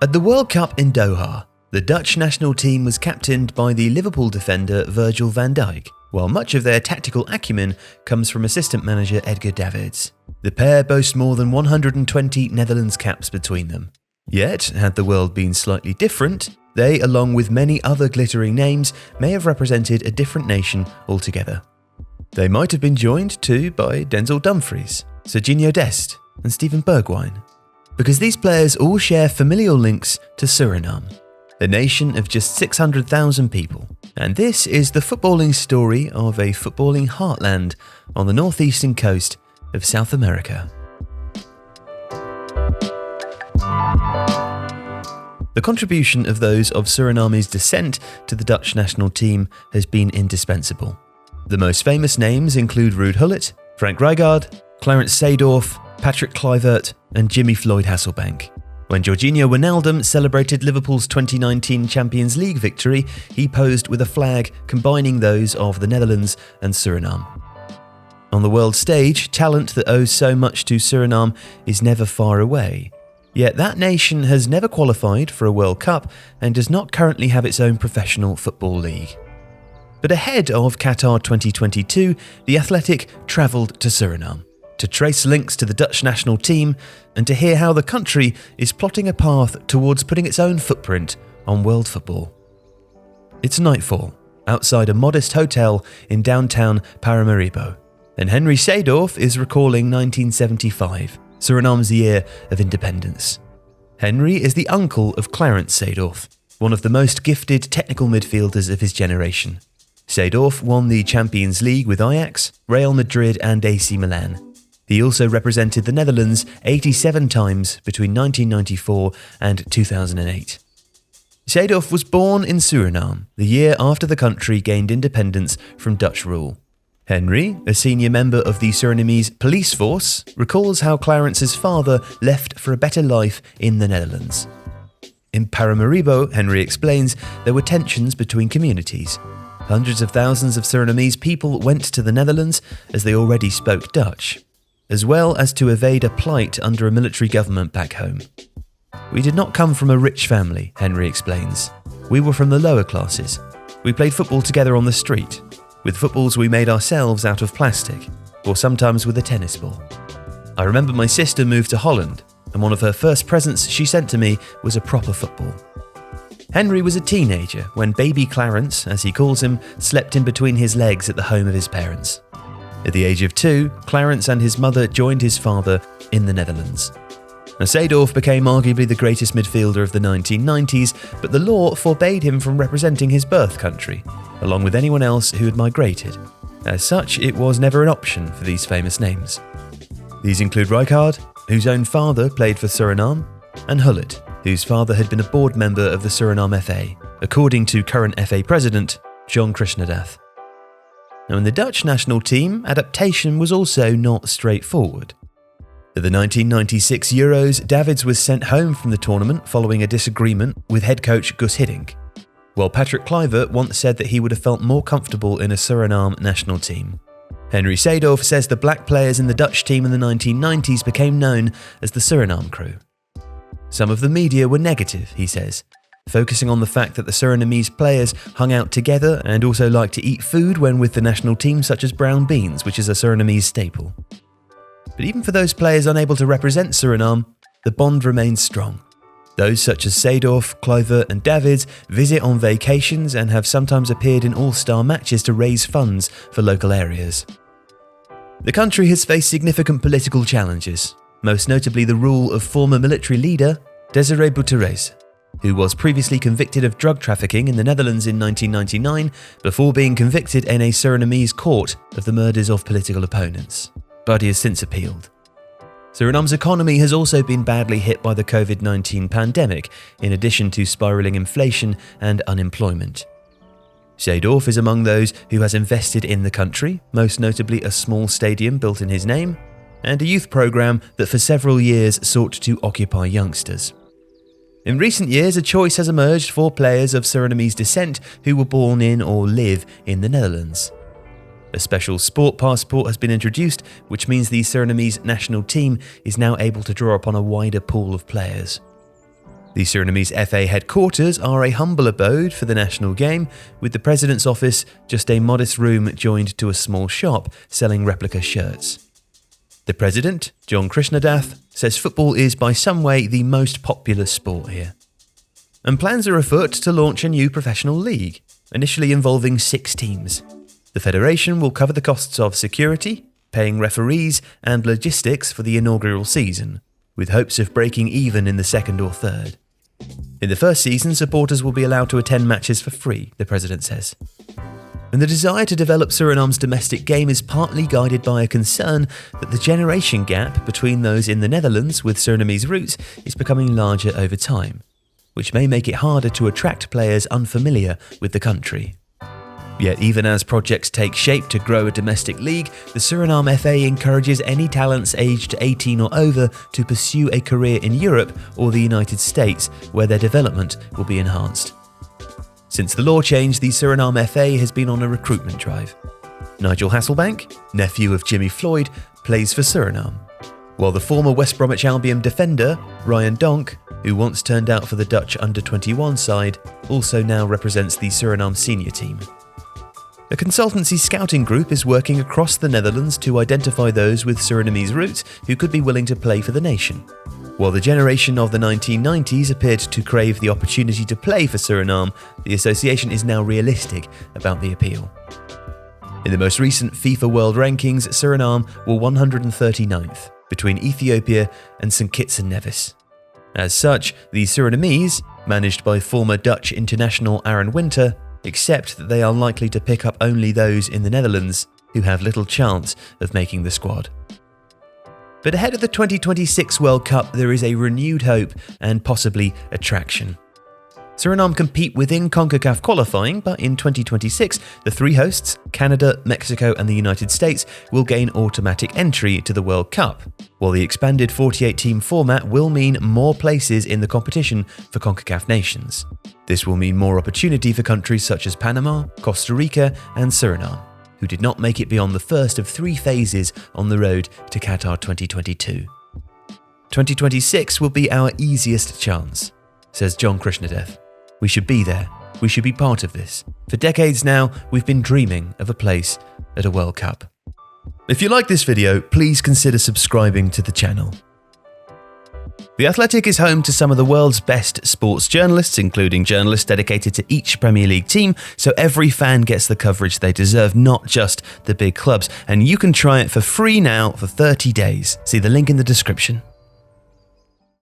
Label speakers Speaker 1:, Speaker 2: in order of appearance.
Speaker 1: At the World Cup in Doha, the Dutch national team was captained by the Liverpool defender Virgil van Dijk, while much of their tactical acumen comes from assistant manager Edgar Davids. The pair boast more than 120 Netherlands caps between them. Yet, had the world been slightly different, they, along with many other glittering names, may have represented a different nation altogether. They might have been joined too by Denzel Dumfries, Serginho Dest and Steven Bergwijn, because these players all share familial links to Suriname, a nation of just 600,000 people. And this is the footballing story of a footballing heartland on the northeastern coast of South America. The contribution of those of Suriname's descent to the Dutch national team has been indispensable. The most famous names include Ruud Gullit, Frank Rijkaard, Clarence Seedorf, Patrick Kluivert and Jimmy Floyd Hasselbank. When Georginio Wijnaldum celebrated Liverpool's 2019 Champions League victory, he posed with a flag combining those of the Netherlands and Suriname. On the world stage, talent that owes so much to Suriname is never far away. Yet that nation has never qualified for a World Cup and does not currently have its own professional football league. But ahead of Qatar 2022, the Athletic travelled to Suriname to trace links to the Dutch national team and to hear how the country is plotting a path towards putting its own footprint on world football. It's nightfall outside a modest hotel in downtown Paramaribo, and Henry Seedorf is recalling 1975, Suriname's year of independence. Henry is the uncle of Clarence Seedorf, one of the most gifted technical midfielders of his generation. Seedorf won the Champions League with Ajax, Real Madrid and AC Milan. He also represented the Netherlands 87 times between 1994 and 2008. Seedorf was born in Suriname, the year after the country gained independence from Dutch rule. Henry, a senior member of the Surinamese police force, recalls how Clarence's father left for a better life in the Netherlands. In Paramaribo, Henry explains, there were tensions between communities. Hundreds of thousands of Surinamese people went to the Netherlands as they already spoke Dutch, as well as to evade a plight under a military government back home. We did not come from a rich family, Henry explains. We were from the lower classes. We played football together on the street. With footballs we made ourselves out of plastic, or sometimes with a tennis ball. I remember my sister moved to Holland, and one of her first presents she sent to me was a proper football. Henry was a teenager when baby Clarence, as he calls him, slept in between his legs at the home of his parents. At the age of 2, Clarence and his mother joined his father in the Netherlands. Now, Seedorf became arguably the greatest midfielder of the 1990s, but the law forbade him from representing his birth country, along with anyone else who had migrated. As such, it was never an option for these famous names. These include Rijkaard, whose own father played for Suriname, and Gullit, whose father had been a board member of the Suriname FA, according to current FA president John Krishnadath. Now, in the Dutch national team, adaptation was also not straightforward. At the 1996 Euros, Davids was sent home from the tournament following a disagreement with head coach Guus Hiddink, while Patrick Kluivert once said that he would have felt more comfortable in a Suriname national team. Henry Seedorf says the black players in the Dutch team in the 1990s became known as the Suriname crew. Some of the media were negative, he says, focusing on the fact that the Surinamese players hung out together and also liked to eat food when with the national team, such as brown beans, which is a Surinamese staple. But even for those players unable to represent Suriname, the bond remains strong. Those such as Seedorf, Kluivert and Davids visit on vacations and have sometimes appeared in all-star matches to raise funds for local areas. The country has faced significant political challenges, most notably the rule of former military leader Desiré Bouterse, who was previously convicted of drug trafficking in the Netherlands in 1999 before being convicted in a Surinamese court of the murders of political opponents. But he has since appealed. Suriname's economy has also been badly hit by the COVID-19 pandemic, in addition to spiralling inflation and unemployment. Seedorf is among those who has invested in the country, most notably a small stadium built in his name, and a youth program that for several years sought to occupy youngsters. In recent years, a choice has emerged for players of Surinamese descent who were born in or live in the Netherlands. A special sport passport has been introduced, which means the Surinamese national team is now able to draw upon a wider pool of players. The Surinamese FA headquarters are a humble abode for the national game, with the president's office just a modest room joined to a small shop selling replica shirts. The president, John Krishnadath, says football is by some way the most popular sport here. And plans are afoot to launch a new professional league, initially involving 6 teams. The federation will cover the costs of security, paying referees and logistics for the inaugural season, with hopes of breaking even in the second or third. In the first season, supporters will be allowed to attend matches for free, the president says. And the desire to develop Suriname's domestic game is partly guided by a concern that the generation gap between those in the Netherlands with Surinamese roots is becoming larger over time, which may make it harder to attract players unfamiliar with the country. Yet even as projects take shape to grow a domestic league, the Suriname FA encourages any talents aged 18 or over to pursue a career in Europe or the United States, where their development will be enhanced. Since the law change, the Suriname FA has been on a recruitment drive. Nigel Hasselbank, nephew of Jimmy Floyd, plays for Suriname, while the former West Bromwich Albion defender, Ryan Donk, who once turned out for the Dutch under-21 side, also now represents the Suriname senior team. A consultancy scouting group is working across the Netherlands to identify those with Surinamese roots who could be willing to play for the nation. While the generation of the 1990s appeared to crave the opportunity to play for Suriname, the association is now realistic about the appeal. In the most recent FIFA World Rankings, Suriname were 139th, between Ethiopia and St Kitts and Nevis. As such, the Surinamese, managed by former Dutch international Aaron Winter, accept that they are likely to pick up only those in the Netherlands who have little chance of making the squad. But ahead of the 2026 World Cup, there is a renewed hope and possibly attraction. Suriname compete within CONCACAF qualifying, but in 2026, the 3 hosts, Canada, Mexico and the United States, will gain automatic entry to the World Cup, while the expanded 48-team format will mean more places in the competition for CONCACAF nations. This will mean more opportunity for countries such as Panama, Costa Rica and Suriname, who did not make it beyond the first of 3 phases on the road to Qatar 2022. 2026 will be our easiest chance, says John Krishnadath. We should be there. We should be part of this. For decades now, we've been dreaming of a place at a World Cup. If you like this video, please consider subscribing to the channel. The Athletic is home to some of the world's best sports journalists, including journalists dedicated to each Premier League team, so every fan gets the coverage they deserve, not just the big clubs. And you can try it for free now for 30 days. See the link in the description.